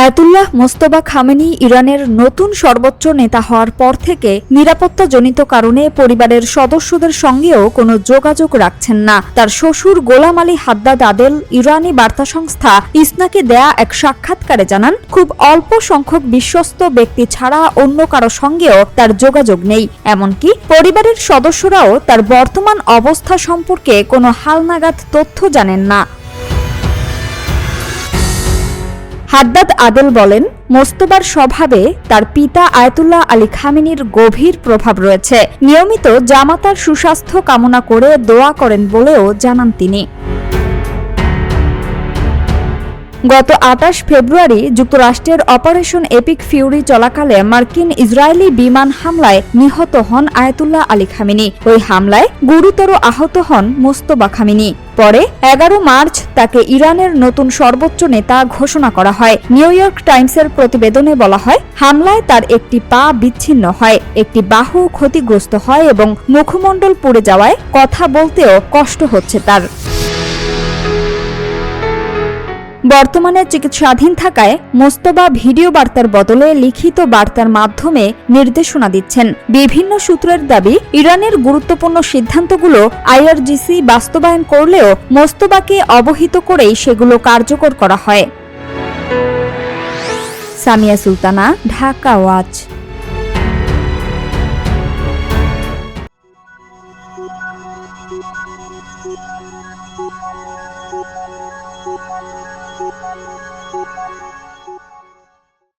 Ayatollah Mostafa Khamenei ইরানের নতুন সর্বোচ্চ নেতা হওয়ার পর থেকে নিরাপত্তাজনিত কারণে পরিবারের সদস্যদের সঙ্গেও কোনো যোগাযোগ রাখছেন না। তার শ্বশুর গোলাম আলী হাদ্দাদ আদেল ইরানি বার্তা সংস্থা ইসনাকে দেয়া এক সাক্ষাৎকারে জানান, খুব অল্প সংখ্যক বিশ্বস্ত ব্যক্তি ছাড়া অন্য কারো সঙ্গেও তার যোগাযোগ নেই। এমনকি পরিবারের সদস্যরাও তার বর্তমান অবস্থা সম্পর্কে কোনো হালনাগাদ তথ্য জানেন না। হাদ্দাদ আদেল বলেন, মোস্তফার স্বভাবে তার পিতা আয়াতুল্লাহ আলী খামেনির গভীর প্রভাব রয়েছে। নিয়মিত জামাতার সুস্বাস্থ্য কামনা করে দোয়া করেন বলেও জানান তিনি। গত ২৮ ফেব্রুয়ারি যুক্তরাষ্ট্রের অপারেশন এপিক ফিউরি চলাকালে মার্কিন ইসরায়েলি বিমান হামলায় নিহত হন আয়াতুল্লাহ আলী খামেনি। ওই হামলায় গুরুতর আহত হন মোস্তফা খামেনি। পরে ১১ মার্চ তাকে ইরানের নতুন সর্বোচ্চ নেতা ঘোষণা করা হয়। নিউ ইয়র্ক টাইমসের প্রতিবেদনে বলা হয়, হামলায় তার একটি পা বিচ্ছিন্ন হয়, একটি বাহু ক্ষতিগ্রস্ত হয় এবং মুখমণ্ডল পুড়ে যাওয়ায় কথা বলতেও কষ্ট হচ্ছে তার। বর্তমানে চিকিৎসাধীন থাকায় মোস্তফা ভিডিও বার্তার বদলে লিখিত বার্তার মাধ্যমে নির্দেশনা দিচ্ছেন। বিভিন্ন সূত্রের দাবি, ইরানের গুরুত্বপূর্ণ সিদ্ধান্তগুলো আইআরজিসি বাস্তবায়ন করলেও মোস্তফাকে অবহিত করেই সেগুলো কার্যকর করা হয়। সামিয়া সুলতানা, ঢাকা ওয়াচ।